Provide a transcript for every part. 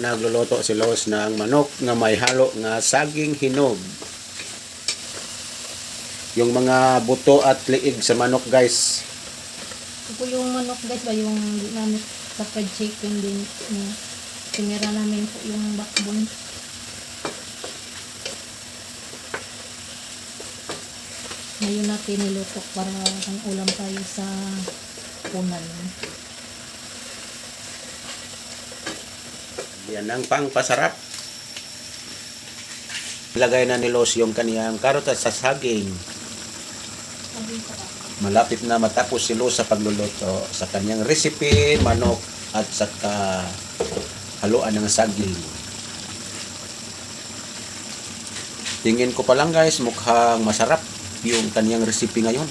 nagluluto si Los ng manok nga may halo nga saging hinog. Yung mga buto at liig sa manok, guys. Ito po yung manok, guys, ba yung ginamit sa fried chicken din. Tinira namin po yung backbone. Ngayon natin nilutok para ang ulam tayo sa punan. Yan ang pangpasarap. Ilagay na ni Los yung kaniyang karot at saging. Malapit na matapos si Los sa pagluluto sa kanyang recipe, manok at saka haluan ng saging. Tingin ko pa lang, guys, mukhang masarap yung kanyang recipe ngayon.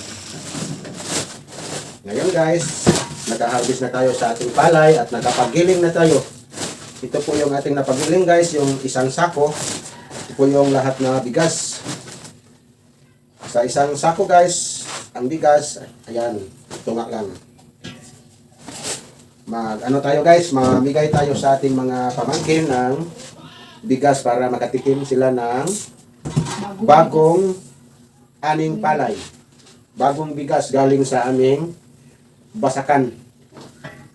Ngayon, guys, nag-harvest na tayo sa ating palay at nakapagiling na tayo. Ito po yung ating napagiling, guys, yung isang sako. Ito po yung lahat na bigas. Sa isang sako, guys, ang bigas, ayan, tunga lang. Ano tayo, guys, mamigay tayo sa ating mga pamangkin ng bigas para makatikim sila ng bagong aning palay. Bagong bigas galing sa aming basakan.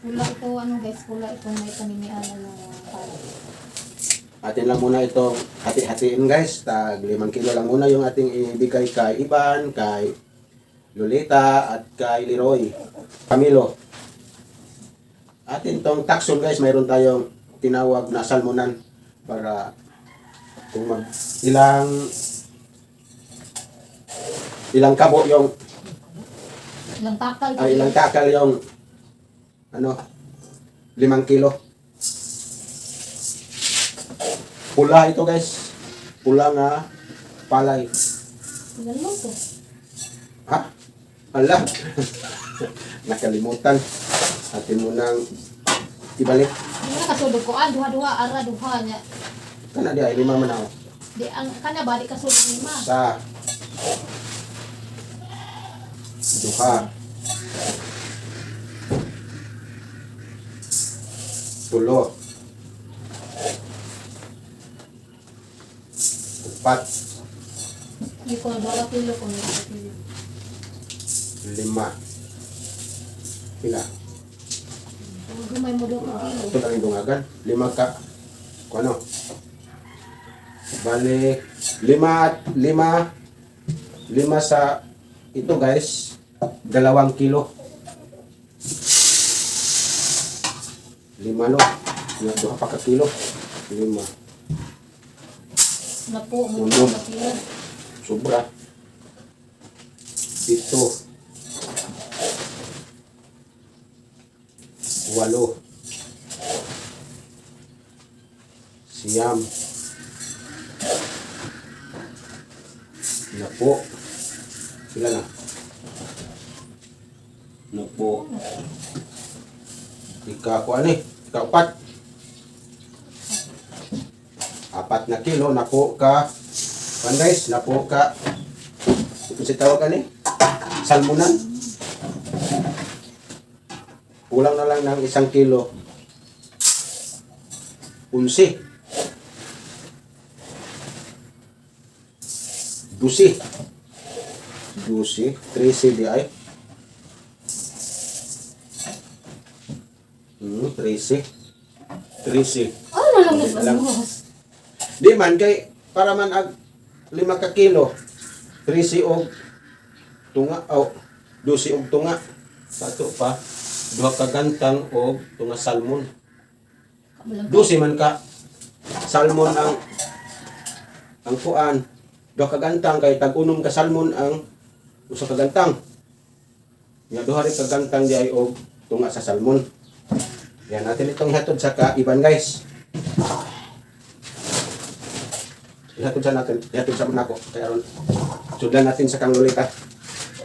Pula ito, guys, pula itong may paniniala ng palay. Atin lang muna itong hati-hatiin, guys. Tag 5 kilo lang muna yung ating ibigay kay Iban, kay Lolita, at kay Leroy Camilo. Atin tong takson, guys, mayroon tayong tinawag na salmonan para kung ilang kabo yung ilang takal yung 5 kilo. Pula ito, guys. Pula nga palay. Ilan mo ito? Ha? Hala. Nakalimutan. Atin mo nang ibalik. Hindi na kasudog ko. Duha-duha, ara, duha niya. Kana di ay 5 man ako. Di, ang kana ba, di kasudog 5. Sa duha. Tulo. 4. Hindi ko na 2 kilo kung may 2 kilo. 5. Pila? Gumay mo 2 kilo. Ito lang yung dungagan. 5 ka. Kung ano? Bale, 5 sa ito, guys. 2 kilo. 5 no. Yung 2 pa ka kilo. 5. Napo mo Ulo. 2 kilo. Sobra. 7. 8. Siyam. Napo. Sila na. Napo. Ika-4. 4 na kilo. Napo ka. Guys, napo ka. Ito si tawag salmonan. Kulang na lang ng 1 kilo. 11. 12. 13 di ay. 13. Ano lang Okay, nito? alam. Di man kay para man 5 ka kilo. 13 og tunga o 12 og tunga. Sato pa 2 ka gantang og tunga salmon. 12 man ka salmon ang kuan. 2 ka gantang kay tag-unom ka salmon ang usa ka gantang. Nya 2 rin ka gantang di ay og tunga sa salmon. Yan natin itong hatod sa kaiban, guys. Ihatod sa manako. Kaya ron, sudan natin sa kang Lolita.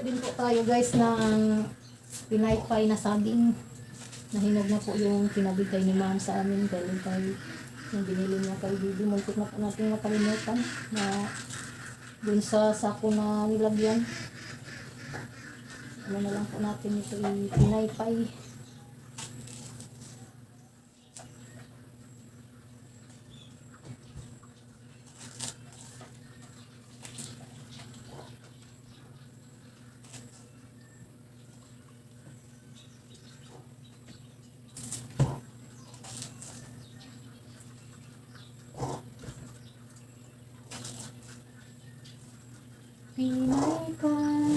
Din po tayo, guys, ng pinaypay na saging. Nahinog na po yung pinabigay ni ma'am sa amin. Kaya tayo yung binili niya kay Bibi. Muntik na po natin makalimutan na dun sa sako na nilagyan. Ano na lang po natin ito pinaypay. pinaypay.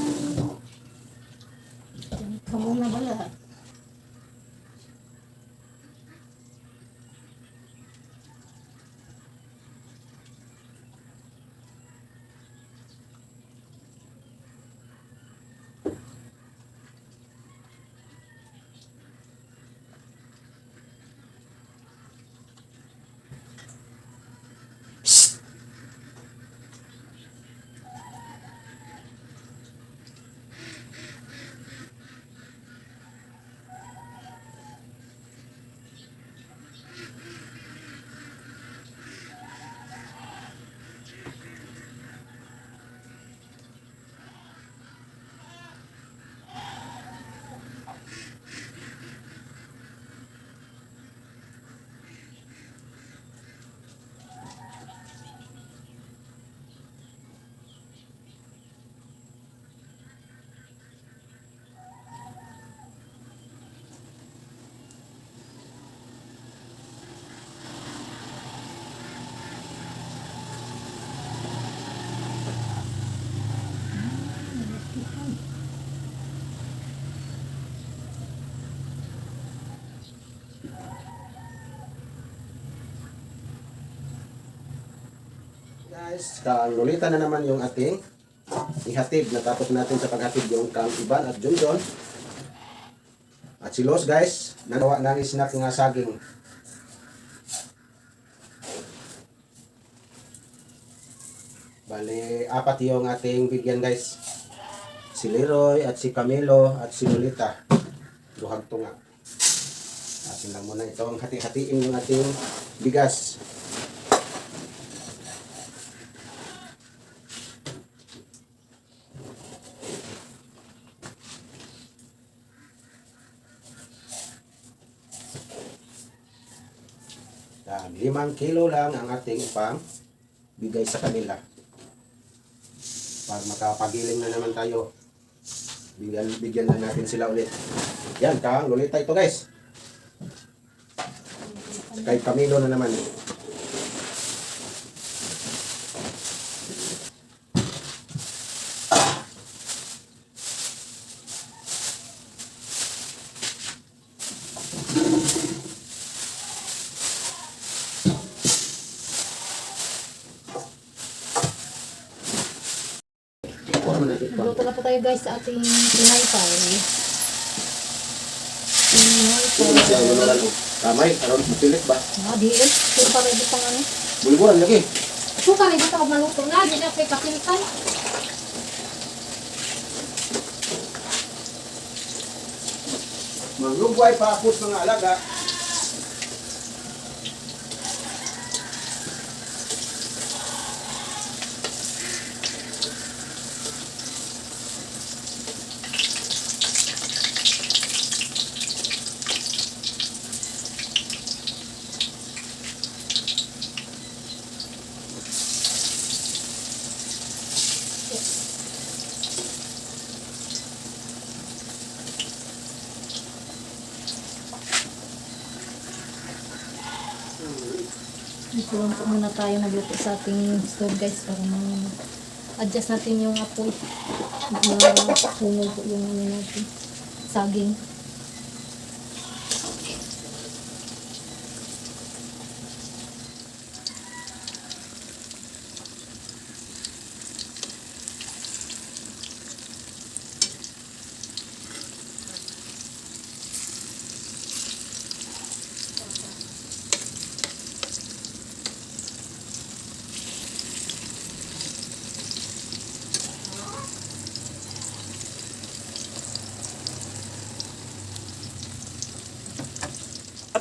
Kamu na ba lahat? Guys, kalulitan na naman yung ating ihatid. Natapos natin sa paghatid yung Kang Iban at Junjun. At si Los guys, nagawa ng snack nga saging. Bale, apat yung ating bigyan guys. Si Leroy at si Camilo at si Lolita. Duhag tunga. Atin lang muna itong hati-hatiin yung ating bigas. Yan, 5 kilo lang ang ating ipang bigay sa kanila. Pag makapagiling na naman tayo, bigyan na natin sila ulit. Yan, Kang Lolita ito guys. Kay Camilo na naman. Magluto na po tayo guys sa ating pinaypay. Pinaypay. Kamay, aron matilit ba? Di eh. Ito pa rin itong ano. Buliburan lagi. Ito ka rin ito kung maluto na. Di na kayo kapilitan. Manglugway pa apos mga alaga. Ito lang po muna tayo nagluto sa ating stove guys para ma-adjust natin yung apoy. Mahungol po yung ano natin. Saging.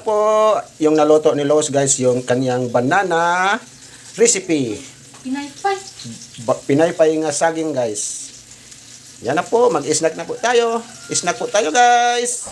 Po, yung naluto ni Los guys, yung kanyang banana recipe. Pinaypay. Pinaypay nga saging guys. Yan na po, mag-snack na po tayo. Snack po tayo guys.